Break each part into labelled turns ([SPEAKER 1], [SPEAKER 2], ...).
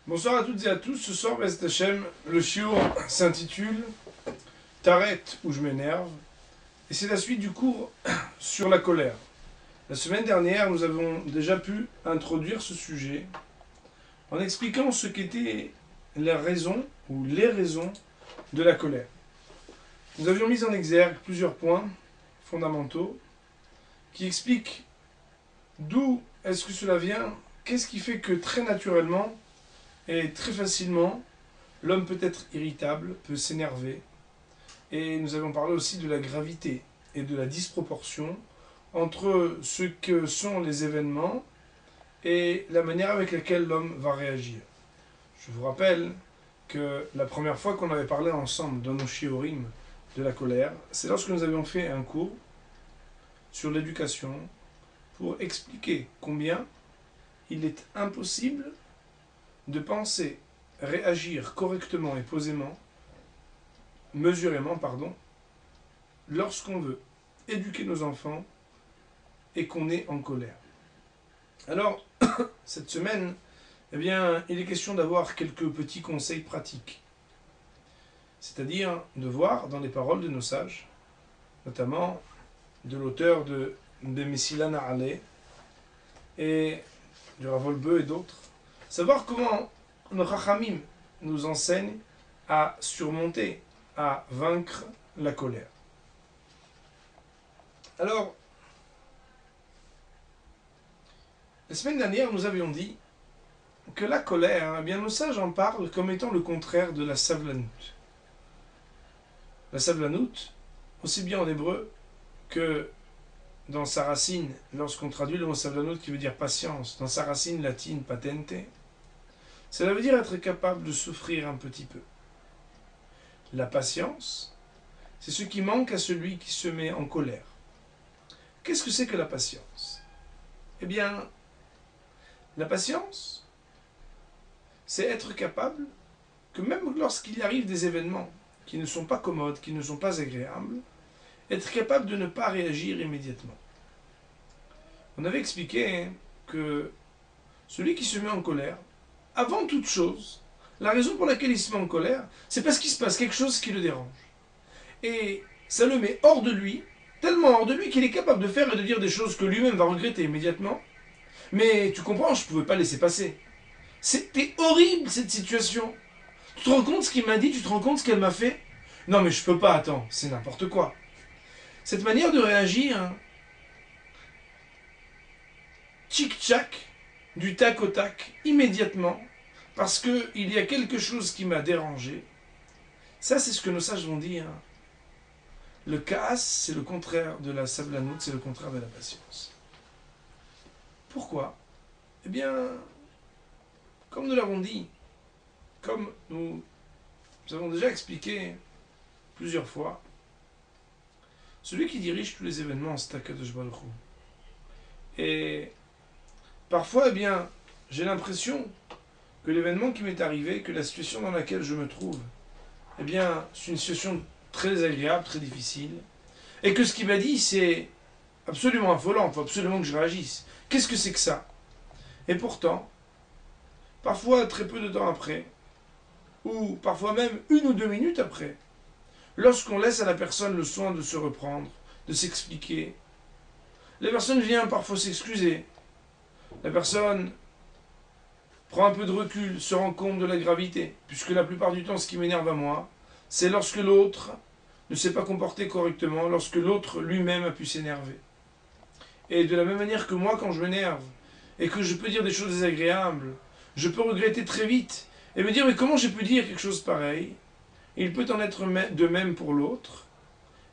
[SPEAKER 1] Bonsoir à toutes et à tous. Ce soir, Best Hachem, le shiur s'intitule T'arrêtes ou je m'énerve. Et c'est la suite du cours sur la colère. La semaine dernière, nous avons déjà pu introduire ce sujet en expliquant ce qu'étaient les raisons ou les raisons de la colère. Nous avions mis en exergue plusieurs points fondamentaux qui expliquent d'où est-ce que cela vient, qu'est-ce qui fait que très naturellement et très facilement, l'homme peut être irritable, peut s'énerver. Et nous avons parlé aussi de la gravité et de la disproportion entre ce que sont les événements et la manière avec laquelle l'homme va réagir. Je vous rappelle que la première fois qu'on avait parlé ensemble dans nos shiurim de la colère, c'est lorsque nous avions fait un cours sur l'éducation pour expliquer combien il est impossible de penser, réagir correctement et posément, mesurément, lorsqu'on veut éduquer nos enfants et qu'on est en colère. Alors, cette semaine, eh bien, il est question d'avoir quelques petits conseils pratiques. C'est-à-dire de voir dans les paroles de nos sages, notamment de l'auteur de Messila Na'ale et du Rav Wolbe et d'autres, savoir comment nos Chachamim nous enseignent à surmonter, à vaincre la colère. Alors, la semaine dernière, nous avions dit que la colère, eh bien, nos sages en parlent comme étant le contraire de la savlanout. La savlanout, aussi bien en hébreu que dans sa racine, lorsqu'on traduit le mot savlanout qui veut dire patience, dans sa racine latine patente, cela veut dire être capable de souffrir un petit peu. La patience, c'est ce qui manque à celui qui se met en colère. Qu'est-ce que c'est que la patience? Eh bien, la patience, c'est être capable que même lorsqu'il arrive des événements qui ne sont pas commodes, qui ne sont pas agréables, être capable de ne pas réagir immédiatement. On avait expliqué que celui qui se met en colère, avant toute chose, la raison pour laquelle il se met en colère, c'est parce qu'il se passe quelque chose qui le dérange. Et ça le met hors de lui, tellement hors de lui qu'il est capable de faire et de dire des choses que lui-même va regretter immédiatement. Mais tu comprends, je ne pouvais pas laisser passer. C'était horrible cette situation. Tu te rends compte ce qu'il m'a dit, tu te rends compte ce qu'elle m'a fait? Non mais je peux pas, attends, c'est n'importe quoi. Cette manière de réagir, tchic-tchac, du tac au tac, immédiatement, parce qu'il y a quelque chose qui m'a dérangé, ça c'est ce que nos sages vont dire. Le kaas, c'est le contraire de la sablanout, c'est le contraire de la patience. Pourquoi? Eh bien, comme nous l'avons dit, comme nous avons déjà expliqué plusieurs fois, celui qui dirige tous les événements, c'est Akadosh Baruch Hu. Et parfois, eh bien, j'ai l'impression que l'événement qui m'est arrivé, que la situation dans laquelle je me trouve, eh bien, c'est une situation très désagréable, très difficile, et que ce qu'il m'a dit, c'est absolument affolant, il faut absolument que je réagisse. Qu'est-ce que c'est que ça? Et pourtant, parfois très peu de temps après, ou parfois même 1 ou 2 minutes après, lorsqu'on laisse à la personne le soin de se reprendre, de s'expliquer, la personne vient parfois s'excuser, la personne prend un peu de recul, se rend compte de la gravité, puisque la plupart du temps, ce qui m'énerve à moi, c'est lorsque l'autre ne s'est pas comporté correctement, lorsque l'autre lui-même a pu s'énerver. Et de la même manière que moi, quand je m'énerve, et que je peux dire des choses désagréables, je peux regretter très vite, et me dire, mais comment j'ai pu dire quelque chose pareil? Il peut en être de même pour l'autre,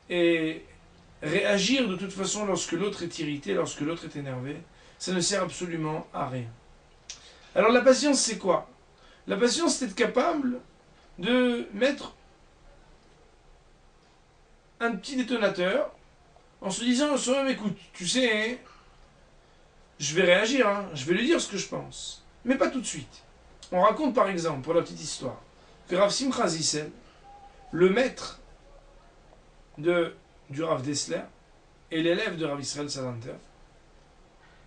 [SPEAKER 1] et réagir de toute façon lorsque l'autre est irrité, lorsque l'autre est énervé, ça ne sert absolument à rien. Alors la patience, c'est quoi? La patience, c'est être capable de mettre un petit détonateur en se disant soi-même, écoute, tu sais, hein, je vais réagir, hein, je vais lui dire ce que je pense, mais pas tout de suite. On raconte par exemple, pour la petite histoire, que Rav Simcha Zissel, le maître du Rav Dessler et l'élève de Rav Israël Salanter,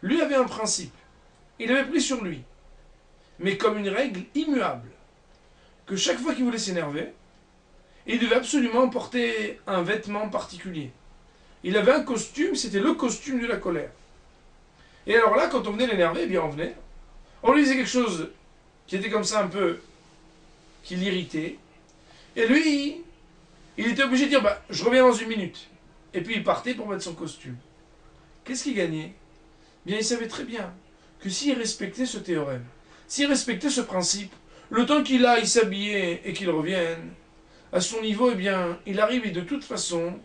[SPEAKER 1] lui avait un principe. Il avait pris sur lui. mais comme une règle immuable, que chaque fois qu'il voulait s'énerver, il devait absolument porter un vêtement particulier. Il avait un costume, c'était le costume de la colère. Et alors là, quand on venait l'énerver, eh bien on venait, on lui disait quelque chose qui était comme ça un peu, qui l'irritait, et lui, il était obligé de dire, bah, je reviens dans une minute. Et puis il partait pour mettre son costume. Qu'est-ce qu'il gagnait? Bien, il savait très bien que s'il respectait ce théorème, s'il respectait ce principe, le temps qu'il aille s'habiller et qu'il revienne, à son niveau, eh bien, il arrive de toute façon,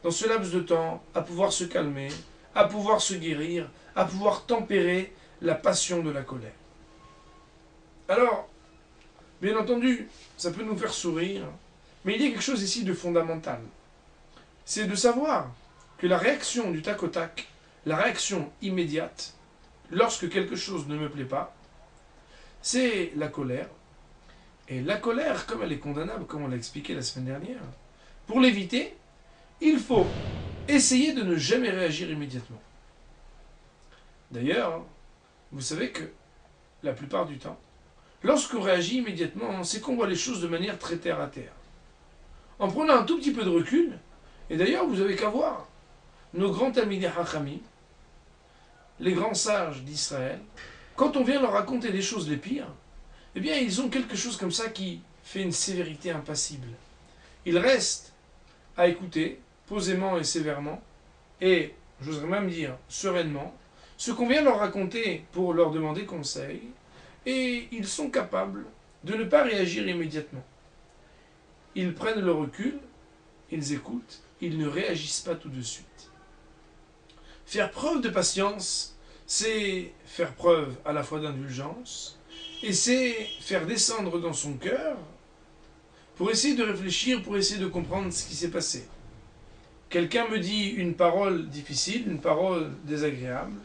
[SPEAKER 1] dans ce laps de temps, à pouvoir se calmer, à pouvoir se guérir, à pouvoir tempérer la passion de la colère. Alors, bien entendu, ça peut nous faire sourire, mais il y a quelque chose ici de fondamental. C'est de savoir que la réaction du tac au tac, la réaction immédiate, lorsque quelque chose ne me plaît pas, c'est la colère. Et la colère, comme elle est condamnable, comme on l'a expliqué la semaine dernière, pour l'éviter, il faut essayer de ne jamais réagir immédiatement. D'ailleurs, vous savez que la plupart du temps, lorsqu'on réagit immédiatement, c'est qu'on voit les choses de manière très terre à terre. En prenant un tout petit peu de recul, et d'ailleurs, vous avez qu'à voir nos grands amis des Hachamim, les grands sages d'Israël, quand on vient leur raconter les choses les pires, eh bien, ils ont quelque chose comme ça qui fait une sévérité impassible. Ils restent à écouter, posément et sévèrement, et, j'oserais même dire, sereinement, ce qu'on vient leur raconter pour leur demander conseil, et ils sont capables de ne pas réagir immédiatement. Ils prennent le recul, ils écoutent, ils ne réagissent pas tout de suite. Faire preuve de patience, c'est faire preuve à la fois d'indulgence, et c'est faire descendre dans son cœur pour essayer de réfléchir, pour essayer de comprendre ce qui s'est passé. Quelqu'un me dit une parole difficile, une parole désagréable,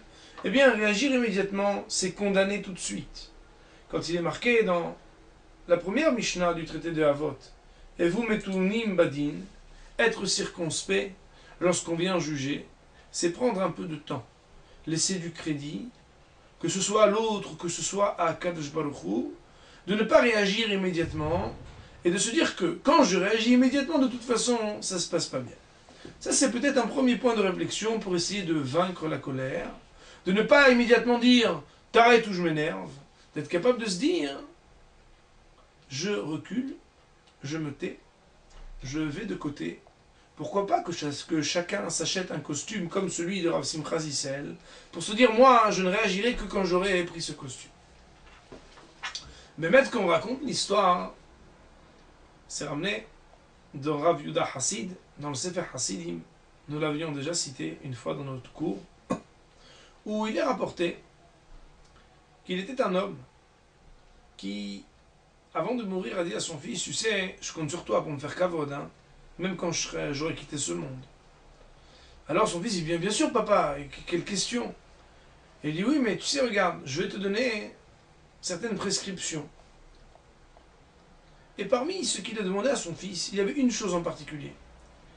[SPEAKER 1] eh bien réagir immédiatement, c'est condamner tout de suite. Quand il est marqué dans la première Mishnah du traité de Havot, et vous metunim badin, être circonspect lorsqu'on vient juger, c'est prendre un peu de temps, laisser du crédit, que ce soit à l'autre, que ce soit à Kadosh Baruch Hu, de ne pas réagir immédiatement et de se dire que quand je réagis immédiatement, de toute façon, ça ne se passe pas bien. Ça, c'est peut-être un premier point de réflexion pour essayer de vaincre la colère, de ne pas immédiatement dire « t'arrêtes ou je m'énerve », d'être capable de se dire « je recule, je me tais, je vais de côté ». Pourquoi pas que chacun s'achète un costume comme celui de Rav Simcha Zissel, pour se dire, moi, je ne réagirai que quand j'aurai pris ce costume. Mais maître qu'on raconte l'histoire, c'est ramené de Rav Yuda Hassid, dans le Sefer Hasidim, nous l'avions déjà cité une fois dans notre cours, où il est rapporté qu'il était un homme qui, avant de mourir, a dit à son fils, tu sais, je compte sur toi pour me faire kavod, hein, même quand j'aurais quitté ce monde. Alors son fils dit, bien sûr papa, quelle question? Et il dit, oui, mais tu sais, regarde, je vais te donner certaines prescriptions. Et parmi ce qu'il a demandé à son fils, il y avait une chose en particulier.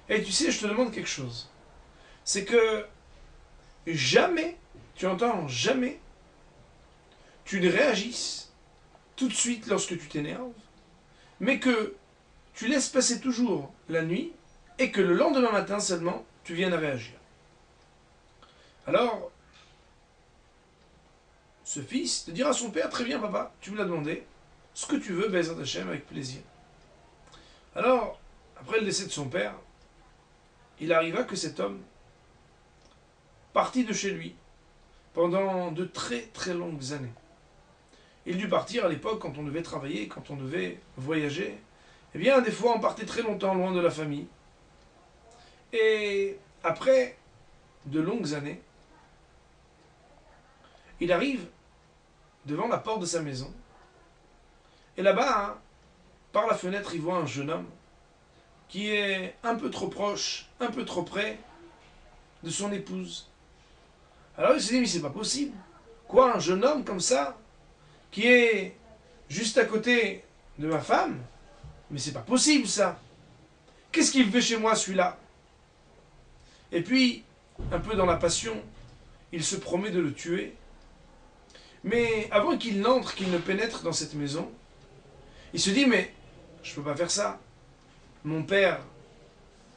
[SPEAKER 1] Et tu sais, je te demande quelque chose. C'est que jamais, tu entends, jamais, tu ne réagisses tout de suite lorsque tu t'énerves, mais que tu laisses passer toujours la nuit et que le lendemain matin seulement, tu viennes à réagir. Alors, ce fils te dira à son père, très bien papa, tu me l'as demandé, ce que tu veux, Bezrat Hashem, avec plaisir. Alors, après le décès de son père, il arriva que cet homme partit de chez lui pendant de très très longues années. Il dut partir à l'époque quand on devait travailler, quand on devait voyager. Eh bien, des fois, on partait très longtemps loin de la famille. Et après de longues années, il arrive devant la porte de sa maison. Et là-bas, hein, par la fenêtre, il voit un jeune homme qui est un peu trop proche, un peu trop près de son épouse. Alors il s'est dit, mais c'est pas possible. Quoi, un jeune homme comme ça, qui est juste à côté de ma femme? Mais c'est pas possible ça. Qu'est-ce qu'il fait chez moi celui-là? Et puis, un peu dans la passion, il se promet de le tuer. Mais avant qu'il n'entre, qu'il ne pénètre dans cette maison, il se dit, mais je ne peux pas faire ça. Mon père,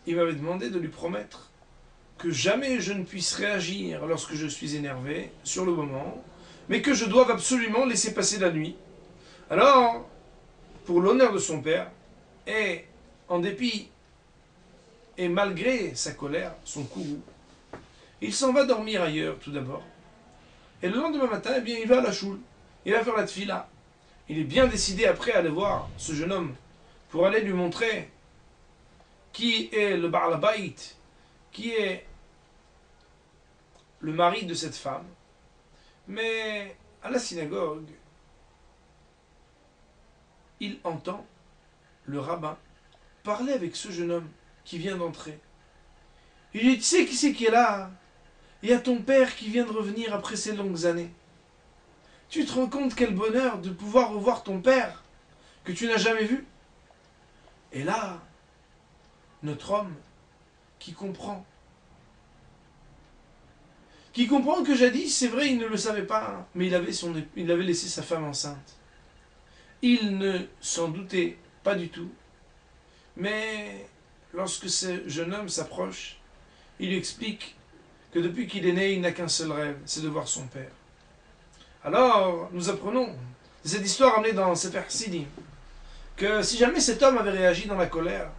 [SPEAKER 1] il m'avait demandé de lui promettre que jamais je ne puisse réagir lorsque je suis énervé, sur le moment, mais que je doive absolument laisser passer la nuit. Alors, pour l'honneur de son père, et en dépit et malgré sa colère, son courroux, il s'en va dormir ailleurs tout d'abord. Et le lendemain matin, eh bien, il va à la choule, il va faire la tfila. Il est bien décidé après à aller voir ce jeune homme pour aller lui montrer qui est le Baal Habayit, qui est le mari de cette femme. Mais à la synagogue, il entend le rabbin parler avec ce jeune homme qui vient d'entrer. Il lui dit, tu sais qui c'est qui est là? Il y a ton père qui vient de revenir après ces longues années. Tu te rends compte quel bonheur de pouvoir revoir ton père que tu n'as jamais vu? Et là, notre homme qui comprend que jadis, c'est vrai, il ne le savait pas, mais il avait laissé sa femme enceinte. Il ne s'en doutait pas du tout, mais lorsque ce jeune homme s'approche, il lui explique que depuis qu'il est né, il n'a qu'un seul rêve, c'est de voir son père. Alors, nous apprenons cette histoire amenée dans Sefer Chassidim, que si jamais cet homme avait réagi dans la colère,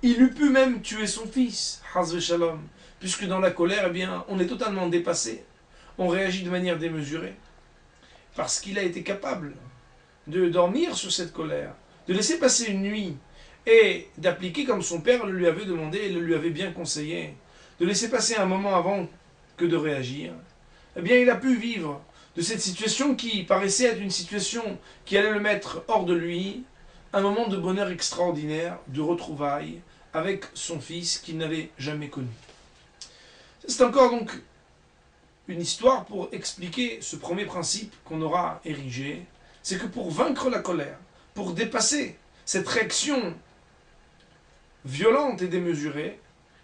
[SPEAKER 1] il eût pu même tuer son fils, Chas v'Shalom, puisque dans la colère, eh bien, on est totalement dépassé, on réagit de manière démesurée, parce qu'il a été capable de dormir sur cette colère, de laisser passer une nuit, et d'appliquer comme son père le lui avait demandé et le lui avait bien conseillé, de laisser passer un moment avant que de réagir, eh bien il a pu vivre de cette situation qui paraissait être une situation qui allait le mettre hors de lui, un moment de bonheur extraordinaire, de retrouvailles avec son fils qu'il n'avait jamais connu. C'est encore donc une histoire pour expliquer ce premier principe qu'on aura érigé, c'est que pour vaincre la colère, pour dépasser cette réaction violente et démesurée,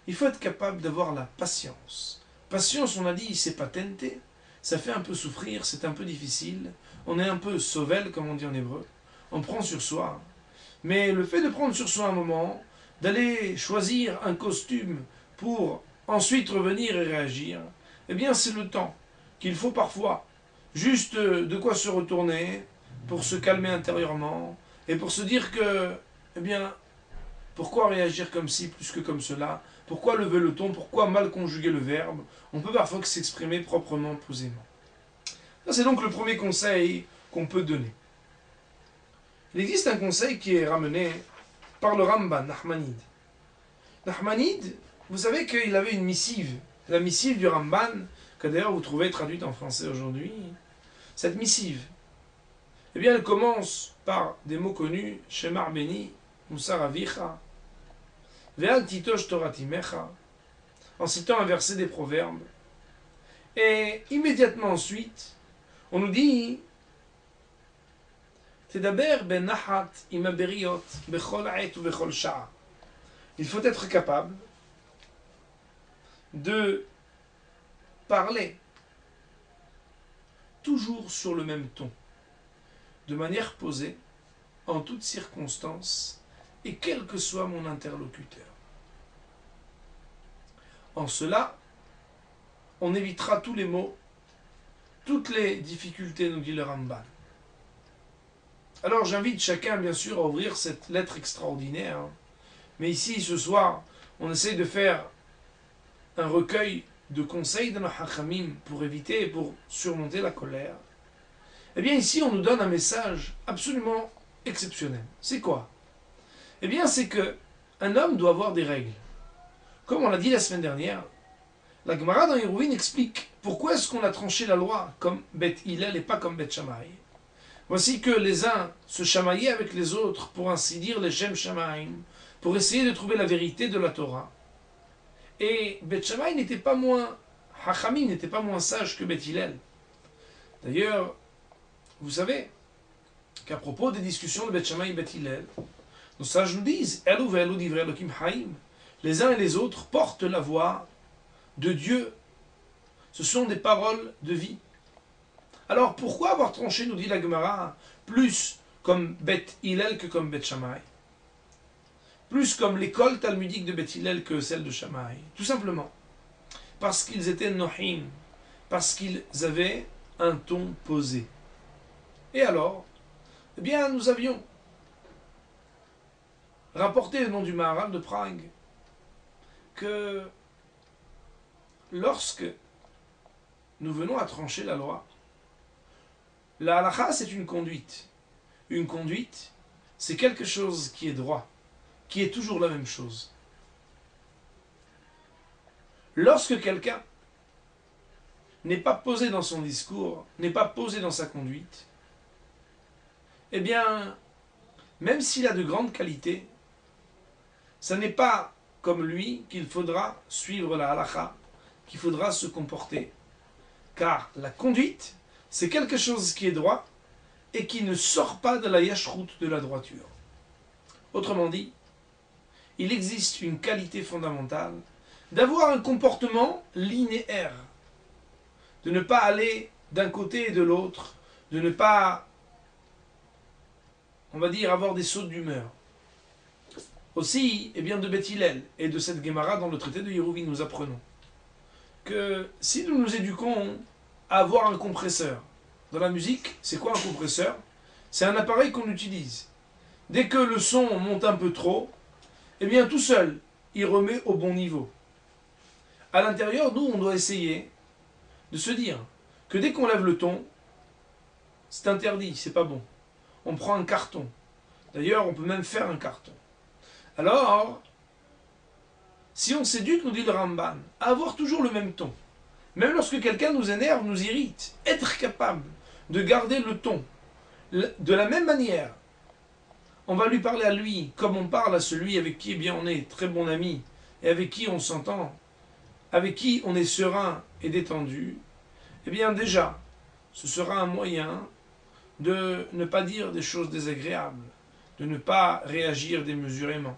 [SPEAKER 1] il faut être capable d'avoir la patience. Patience, on a dit, c'est pas tenté, ça fait un peu souffrir, c'est un peu difficile, on est un peu sovel, comme on dit en hébreu, on prend sur soi. Mais le fait de prendre sur soi un moment, d'aller choisir un costume pour ensuite revenir et réagir, eh bien c'est le temps qu'il faut parfois, juste de quoi se retourner, pour se calmer intérieurement, et pour se dire que, eh bien, pourquoi réagir comme ci plus que comme cela? Pourquoi lever le ton? Pourquoi mal conjuguer le verbe? On peut parfois s'exprimer proprement, posément. Ça, c'est donc le premier conseil qu'on peut donner. Il existe un conseil qui est ramené par le Ramban, Nachmanide. Nachmanide, vous savez qu'il avait une missive. La missive du Ramban, que d'ailleurs vous trouvez traduite en français aujourd'hui. Cette missive, eh bien, elle commence par des mots connus, Shema Beni, Musar Avicha, Ve'al titosh toratimecha, en citant un verset des Proverbes. Et immédiatement ensuite, on nous dit Tedaber ben nahat imaberiot bechol ha'et ou bechol sha'a. Il faut être capable de parler toujours sur le même ton, de manière posée, en toutes circonstances, et quel que soit mon interlocuteur. En cela, on évitera tous les maux, toutes les difficultés, nous dit le Ramban. Alors j'invite chacun, bien sûr, à ouvrir cette lettre extraordinaire. Mais ici, ce soir, on essaie de faire un recueil de conseils de nos hachamim pour éviter et pour surmonter la colère. Eh bien, ici, on nous donne un message absolument exceptionnel. C'est quoi? Eh bien, c'est que un homme doit avoir des règles. Comme on l'a dit la semaine dernière, la Gemara dans Hérouvine explique pourquoi est-ce qu'on a tranché la loi comme Beth Hillel et pas comme Beth Shammai. Voici que les uns se chamaillaient avec les autres, pour ainsi dire, les Shem Shamaim, pour essayer de trouver la vérité de la Torah. Et Beth Shammai n'était pas moins, Hachamim n'était pas moins sage que Beth Hillel. D'ailleurs, vous savez qu'à propos des discussions de Beth Shammai et Beth Hillel, nos sages nous disent Elu ve'elu divrei Elokim Haim. Les uns et les autres portent la voix de Dieu. Ce sont des paroles de vie. Alors pourquoi avoir tranché, nous dit la Gemara, plus comme Beth Hillel que comme Beth Shammai? Plus comme l'école talmudique de Beth Hillel que celle de Shammai? Tout simplement parce qu'ils étaient nohim, parce qu'ils avaient un ton posé. Et alors, eh bien, nous avions rapporté au nom du Maharal de Prague que lorsque nous venons à trancher la loi, la halakha, c'est une conduite. Une conduite, c'est quelque chose qui est droit, qui est toujours la même chose. Lorsque quelqu'un n'est pas posé dans son discours, n'est pas posé dans sa conduite, eh bien, même s'il a de grandes qualités, ce n'est pas comme lui qu'il faudra suivre la halakha, qu'il faudra se comporter. Car la conduite, c'est quelque chose qui est droit et qui ne sort pas de la yashrout, de la droiture. Autrement dit, il existe une qualité fondamentale d'avoir un comportement linéaire, de ne pas aller d'un côté et de l'autre, de ne pas, on va dire, avoir des sautes d'humeur. Aussi, eh bien, de Beth Hillel et de cette Gemara dans le traité de Hérouvin, nous apprenons que si nous nous éduquons à avoir un compresseur, dans la musique, c'est quoi un compresseur? C'est un appareil qu'on utilise. Dès que le son monte un peu trop, eh bien tout seul, il remet au bon niveau. À l'intérieur, nous, on doit essayer de se dire que dès qu'on lève le ton, c'est interdit, c'est pas bon. On prend un carton. D'ailleurs, on peut même faire un carton. Alors, si on s'éduque, nous dit le Ramban, à avoir toujours le même ton, même lorsque quelqu'un nous énerve, nous irrite, être capable de garder le ton de la même manière, on va lui parler à lui comme on parle à celui avec qui, eh bien, on est très bon ami et avec qui on s'entend, avec qui on est serein et détendu. Eh bien déjà, ce sera un moyen de ne pas dire des choses désagréables, de ne pas réagir démesurément.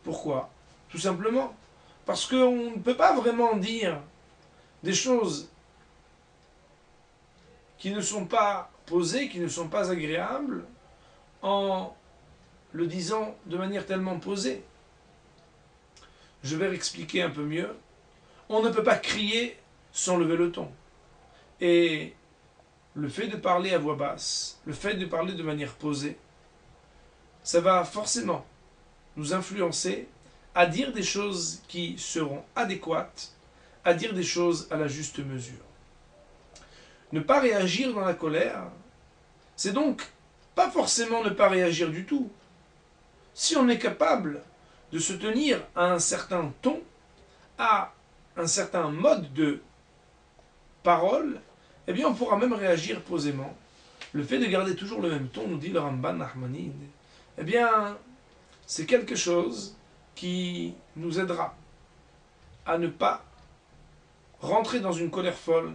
[SPEAKER 1] Pourquoi? Tout simplement parce qu'on ne peut pas vraiment dire des choses qui ne sont pas posées, qui ne sont pas agréables, en le disant de manière tellement posée. Je vais expliquer un peu mieux. On ne peut pas crier sans lever le ton. Et le fait de parler à voix basse, le fait de parler de manière posée, ça va forcément nous influencer à dire des choses qui seront adéquates, à dire des choses à la juste mesure. Ne pas réagir dans la colère, c'est donc pas forcément ne pas réagir du tout. Si on est capable de se tenir à un certain ton, à un certain mode de parole, eh bien on pourra même réagir posément. Le fait de garder toujours le même ton, nous dit le Ramban Nachmanide, eh bien c'est quelque chose qui nous aidera à ne pas rentrer dans une colère folle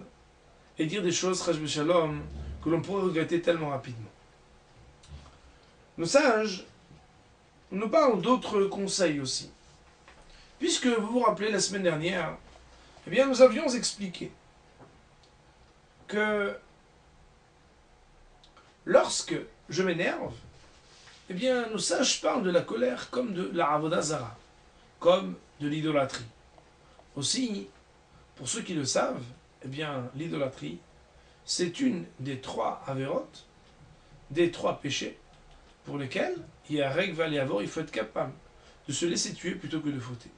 [SPEAKER 1] et dire des choses, Chaj Shalom, que l'on pourrait regretter tellement rapidement. Nos sages nous parlent d'autres conseils aussi. Puisque vous vous rappelez, la semaine dernière, eh bien, nous avions expliqué que lorsque je m'énerve, eh bien, nos sages parlent de la colère comme de la avodah zara, comme de l'idolâtrie. Aussi, pour ceux qui le savent, eh bien, l'idolâtrie, c'est une des 3 avérotes, des 3 péchés, pour lesquels il y a règle va avoir, il faut être capable de se laisser tuer plutôt que de fauter.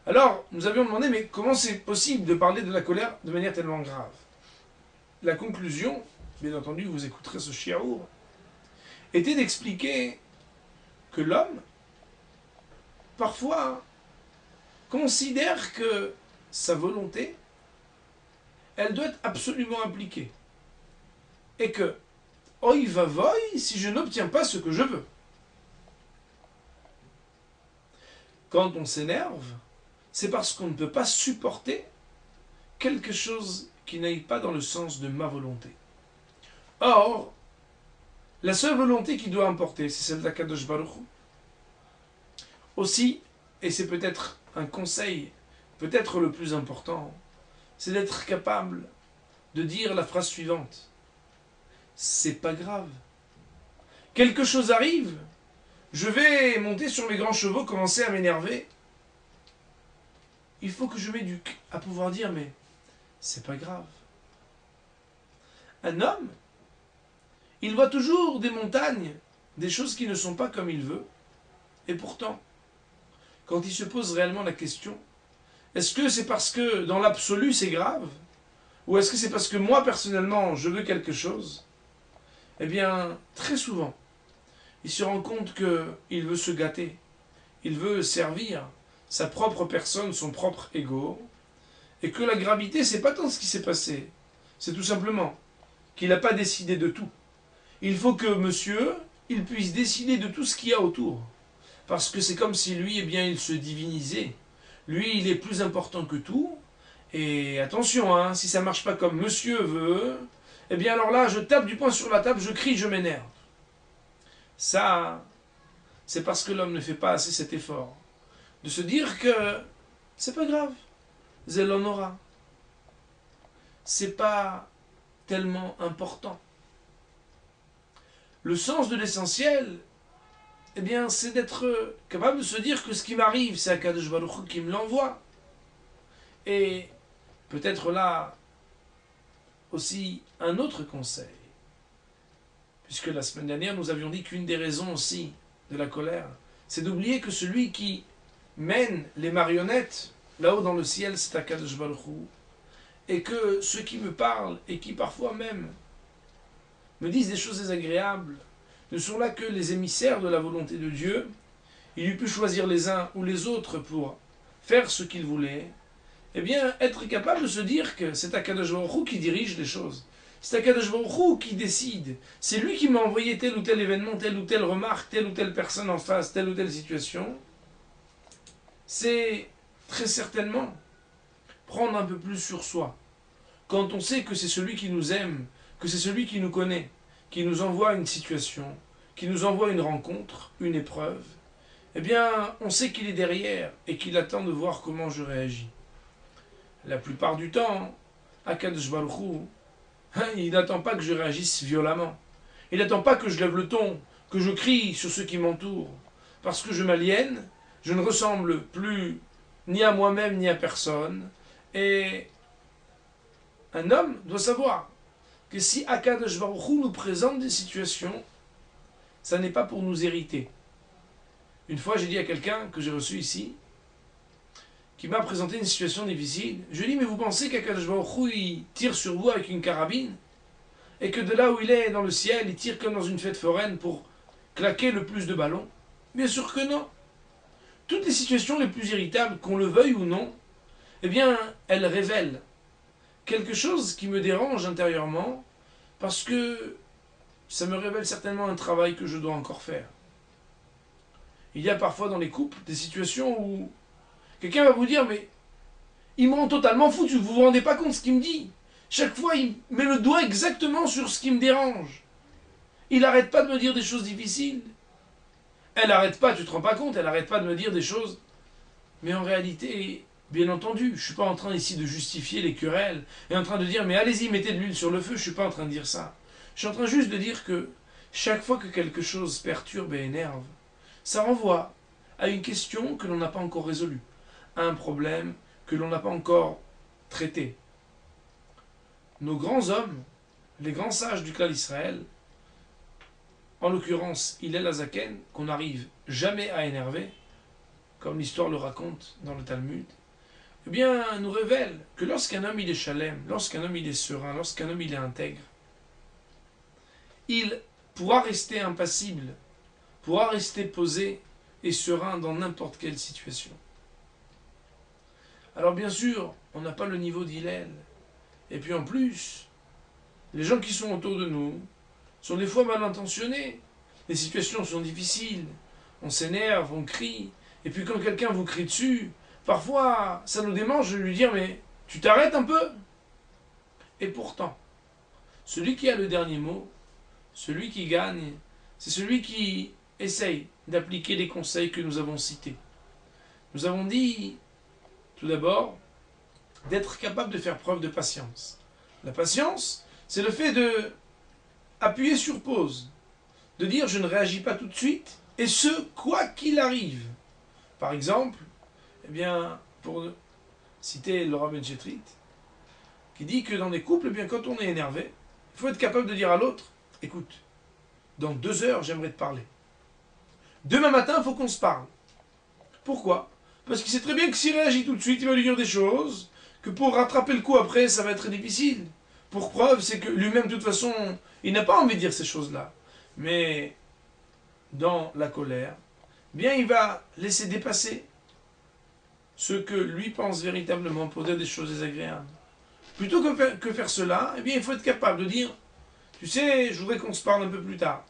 [SPEAKER 1] Alors, nous avions demandé, mais comment c'est possible de parler de la colère de manière tellement grave? La conclusion, bien entendu, vous écouterez ce shiur, était d'expliquer que l'homme, parfois, considère que sa volonté, elle doit être absolument appliquée. Et que, oi va voy, si je n'obtiens pas ce que je veux. Quand on s'énerve, c'est parce qu'on ne peut pas supporter quelque chose qui n'aille pas dans le sens de ma volonté. Or, la seule volonté qui doit importer, c'est celle d'Akadosh Baruch Hu. Aussi, et c'est peut-être un conseil, peut-être le plus important, c'est d'être capable de dire la phrase suivante. c'est pas grave. Quelque chose arrive, je vais monter sur mes grands chevaux, commencer à m'énerver. Il faut que je m'éduque à pouvoir dire, mais c'est pas grave. Un homme, il voit toujours des montagnes, des choses qui ne sont pas comme il veut. Et pourtant, quand il se pose réellement la question, est-ce que c'est parce que dans l'absolu c'est grave? Ou est-ce que c'est parce que moi personnellement je veux quelque chose? Eh bien, très souvent, il se rend compte qu'il veut se gâter. Il veut servir sa propre personne, son propre ego. Et que la gravité, c'est pas tant ce qui s'est passé. C'est tout simplement qu'il n'a pas décidé de tout. Il faut que monsieur, il puisse décider de tout ce qu'il y a autour. Parce que c'est comme si lui, eh bien, il se divinisait. Lui, il est plus important que tout. Et attention, hein, si ça ne marche pas comme monsieur veut, eh bien alors là, je tape du poing sur la table, je crie, je m'énerve. Ça, c'est parce que l'homme ne fait pas assez cet effort. De se dire que c'est pas grave, Zélon aura. C'est pas tellement important. Le sens de l'essentiel, eh bien, c'est d'être capable de se dire que ce qui m'arrive, c'est Akadosh Baruch Hu qui me l'envoie. Et peut-être là aussi un autre conseil. Puisque la semaine dernière, nous avions dit qu'une des raisons aussi de la colère, c'est d'oublier que celui qui mène les marionnettes là-haut dans le ciel, c'est Akadosh Baruch Hu. Et que ceux qui me parlent et qui parfois même me disent des choses désagréables ne sont là que les émissaires de la volonté de Dieu. Il eût pu choisir les uns ou les autres pour faire ce qu'il voulait. Eh bien, être capable de se dire que c'est Akadosh Baruch Hu qui dirige les choses. C'est Akadosh Baruch Hu qui décide. C'est lui qui m'a envoyé tel ou tel événement, telle ou telle remarque, telle ou telle personne en face, telle ou telle situation. C'est très certainement prendre un peu plus sur soi. Quand on sait que c'est celui qui nous aime, que c'est celui qui nous connaît, qui nous envoie une situation, qui nous envoie une rencontre, une épreuve, eh bien, on sait qu'il est derrière et qu'il attend de voir comment je réagis. La plupart du temps, Akadosh Baruch Hu, il n'attend pas que je réagisse violemment. Il n'attend pas que je lève le ton, que je crie sur ceux qui m'entourent. Parce que je m'aliène, je ne ressemble plus ni à moi-même ni à personne. Et un homme doit savoir que si Akadosh Baruch Hu nous présente des situations, ça n'est pas pour nous hériter. Une fois, j'ai dit à quelqu'un que j'ai reçu ici, qui m'a présenté une situation difficile, je lui ai dit, mais vous pensez qu'Akadosh Baruch Hu, il tire sur vous avec une carabine? Et que de là où il est, dans le ciel, il tire comme dans une fête foraine pour claquer le plus de ballons? Bien sûr que non. Toutes les situations les plus irritables, qu'on le veuille ou non, eh bien, elles révèlent quelque chose qui me dérange intérieurement, parce que ça me révèle certainement un travail que je dois encore faire. Il y a parfois dans les couples des situations où quelqu'un va vous dire, mais il me rend totalement fou, vous vous rendez pas compte de ce qu'il me dit. Chaque fois, il met le doigt exactement sur ce qui me dérange. Il n'arrête pas de me dire des choses difficiles. Elle n'arrête pas, tu te rends pas compte, elle n'arrête pas de me dire des choses. Mais en réalité, bien entendu, je ne suis pas en train ici de justifier les querelles et en train de dire, mais allez-y, mettez de l'huile sur le feu, je ne suis pas en train de dire ça. Je suis en train juste de dire que chaque fois que quelque chose perturbe et énerve, ça renvoie à une question que l'on n'a pas encore résolue, à un problème que l'on n'a pas encore traité. Nos grands hommes, les grands sages du clan d'Israël, en l'occurrence Hillel Hazaken, qu'on n'arrive jamais à énerver, comme l'histoire le raconte dans le Talmud, eh bien, nous révèle que lorsqu'un homme il est chalem, lorsqu'un homme il est serein, lorsqu'un homme il est intègre, il pourra rester impassible, pourra rester posé et serein dans n'importe quelle situation. Alors bien sûr, on n'a pas le niveau d'Hillel. Et puis en plus, les gens qui sont autour de nous sont des fois mal intentionnés. Les situations sont difficiles. On s'énerve, on crie. Et puis quand quelqu'un vous crie dessus, parfois ça nous démange de lui dire, mais tu t'arrêtes un peu? Et pourtant, celui qui a le dernier mot, celui qui gagne, c'est celui qui essaye d'appliquer les conseils que nous avons cités. Nous avons dit, tout d'abord, d'être capable de faire preuve de patience. La patience, c'est le fait de appuyer sur pause, de dire je ne réagis pas tout de suite, et ce, quoi qu'il arrive. Par exemple, eh bien, pour citer Laura Benchetrit, qui dit que dans des couples, eh bien, quand on est énervé, il faut être capable de dire à l'autre, écoute, dans 2 heures, j'aimerais te parler. Demain matin, il faut qu'on se parle. Pourquoi? Parce qu'il sait très bien que s'il réagit tout de suite, il va lui dire des choses, que pour rattraper le coup après, ça va être très difficile. Pour preuve, c'est que lui-même, de toute façon, il n'a pas envie de dire ces choses-là. Mais dans la colère, bien, il va laisser dépasser ce que lui pense véritablement pour dire des choses désagréables. Plutôt que faire cela, eh bien, il faut être capable de dire, tu sais, je voudrais qu'on se parle un peu plus tard.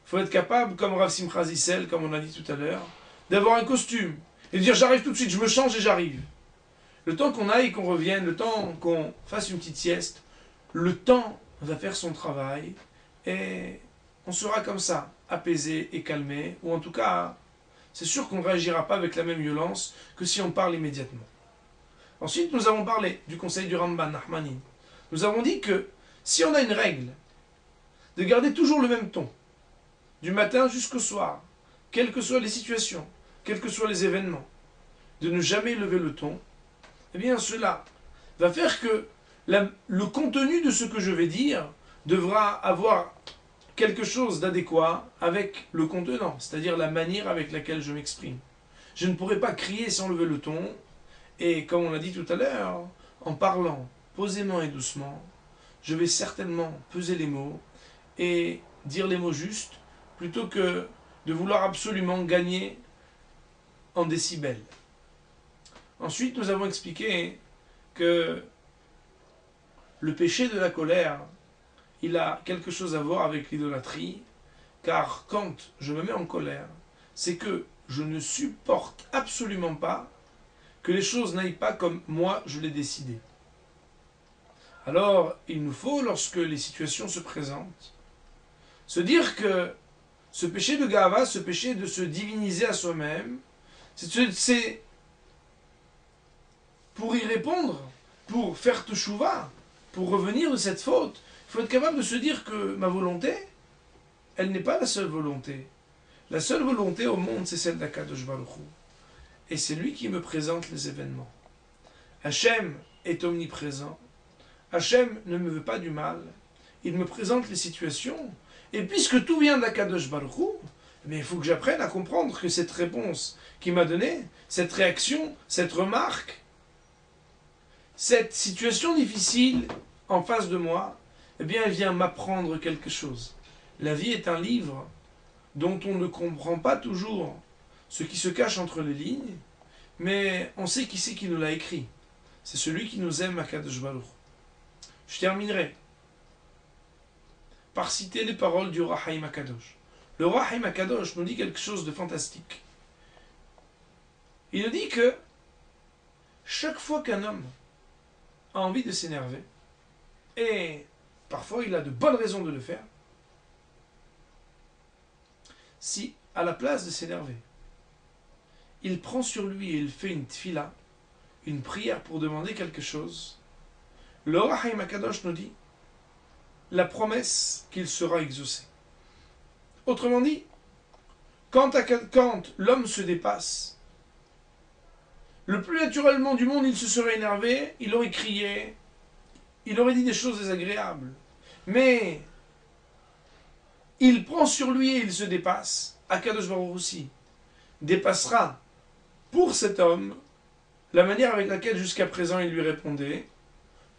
[SPEAKER 1] Il faut être capable, comme Rav Simcha Zissel, comme on a dit tout à l'heure, d'avoir un costume et de dire j'arrive tout de suite, je me change et j'arrive. Le temps qu'on aille, qu'on revienne, le temps qu'on fasse une petite sieste, le temps va faire son travail et on sera comme ça, apaisé et calmé, ou en tout cas, c'est sûr qu'on ne réagira pas avec la même violence que si on parle immédiatement. Ensuite, nous avons parlé du conseil du Ramban Nachmanin. Nous avons dit que si on a une règle de garder toujours le même ton, du matin jusqu'au soir, quelles que soient les situations, quels que soient les événements, de ne jamais lever le ton, eh bien cela va faire que le contenu de ce que je vais dire devra avoir quelque chose d'adéquat avec le contenant, c'est-à-dire la manière avec laquelle je m'exprime. Je ne pourrai pas crier sans lever le ton, et comme on l'a dit tout à l'heure, en parlant posément et doucement, je vais certainement peser les mots et dire les mots justes, plutôt que de vouloir absolument gagner en décibels. Ensuite, nous avons expliqué que le péché de la colère, il a quelque chose à voir avec l'idolâtrie, car quand je me mets en colère, c'est que je ne supporte absolument pas que les choses n'aillent pas comme moi je l'ai décidé. Alors, il nous faut, lorsque les situations se présentent, se dire que ce péché de Gava, ce péché de se diviniser à soi-même, c'est pour y répondre, pour faire teshuva, pour revenir de cette faute. Il faut être capable de se dire que ma volonté, elle n'est pas la seule volonté. La seule volonté au monde, c'est celle d'Akadosh Baruch Hu. Et c'est lui qui me présente les événements. Hachem est omniprésent. Hachem ne me veut pas du mal. Il me présente les situations. Et puisque tout vient d'Akadosh Baruch Hu, mais il faut que j'apprenne à comprendre que cette réponse qu'il m'a donnée, cette réaction, cette remarque, cette situation difficile en face de moi, eh bien, elle vient m'apprendre quelque chose. La vie est un livre dont on ne comprend pas toujours ce qui se cache entre les lignes, mais on sait qui c'est qui nous l'a écrit. C'est celui qui nous aime, Akadosh Baruch. Je terminerai par citer les paroles du Roi Haïm Akadosh. Le Roi Haïm Akadosh nous dit quelque chose de fantastique. Il nous dit que chaque fois qu'un homme a envie de s'énerver, et parfois il a de bonnes raisons de le faire, si à la place de s'énerver, il prend sur lui et il fait une tfila, une prière pour demander quelque chose, le Roi Haïm Akadosh nous dit la promesse qu'il sera exaucé. Autrement dit, quand l'homme se dépasse, le plus naturellement du monde, il se serait énervé, il aurait crié, il aurait dit des choses désagréables. Mais il prend sur lui et il se dépasse. Akadosh Baruch Hu aussi dépassera pour cet homme la manière avec laquelle jusqu'à présent il lui répondait.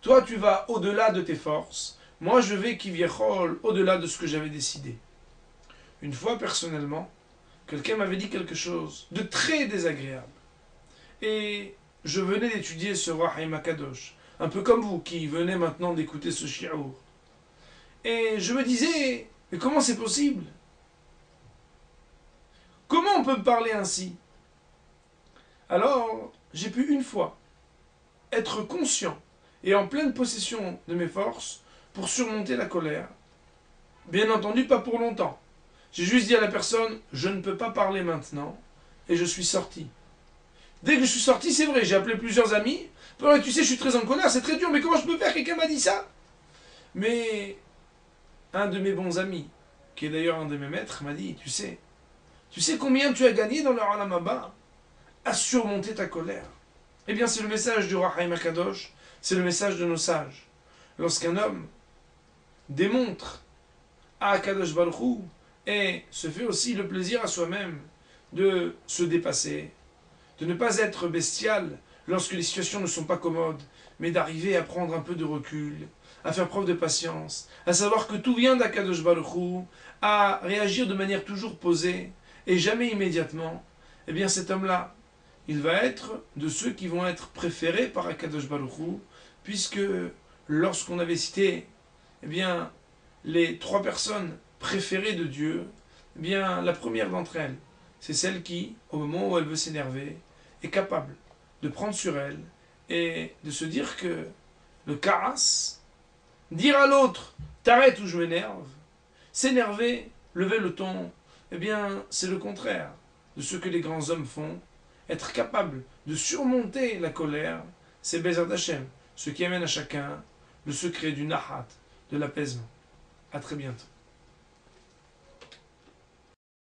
[SPEAKER 1] Toi tu vas au-delà de tes forces, moi je vais kiviechol au-delà de ce que j'avais décidé. Une fois personnellement, quelqu'un m'avait dit quelque chose de très désagréable. Et je venais d'étudier ce Roi Haïm Akadosh, un peu comme vous qui venez maintenant d'écouter ce shi'ur. Et je me disais, mais comment c'est possible? Comment on peut me parler ainsi? Alors, j'ai pu une fois être conscient et en pleine possession de mes forces pour surmonter la colère. Bien entendu, pas pour longtemps. J'ai juste dit à la personne, je ne peux pas parler maintenant, et je suis sorti. Dès que je suis sorti, c'est vrai, j'ai appelé plusieurs amis. Tu sais, je suis très en colère, c'est très dur, mais comment je peux faire? Quelqu'un m'a dit ça. Mais un de mes bons amis, qui est d'ailleurs un de mes maîtres, m'a dit, tu sais combien tu as gagné dans le Olam Haba à surmonter ta colère. Eh bien, c'est le message du Roi Haïm Akadosh, c'est le message de nos sages. Lorsqu'un homme démontre à Akadosh Baruch Hu et se fait aussi le plaisir à soi-même de se dépasser, de ne pas être bestial lorsque les situations ne sont pas commodes, mais d'arriver à prendre un peu de recul, à faire preuve de patience, à savoir que tout vient d'Akadosh Baruch Hu, à réagir de manière toujours posée et jamais immédiatement, eh bien cet homme-là, il va être de ceux qui vont être préférés par Akadosh Baruch Hu, puisque lorsqu'on avait cité eh bien, les 3 personnes préférées de Dieu, eh bien, la première d'entre elles, c'est celle qui, au moment où elle veut s'énerver, est capable de prendre sur elle et de se dire que le karas, dire à l'autre t'arrêtes ou je m'énerve, s'énerver, lever le ton, eh bien, c'est le contraire de ce que les grands hommes font. Être capable de surmonter la colère, c'est Bezrat Hashem, ce qui amène à chacun le secret du nahat, de l'apaisement. À très bientôt.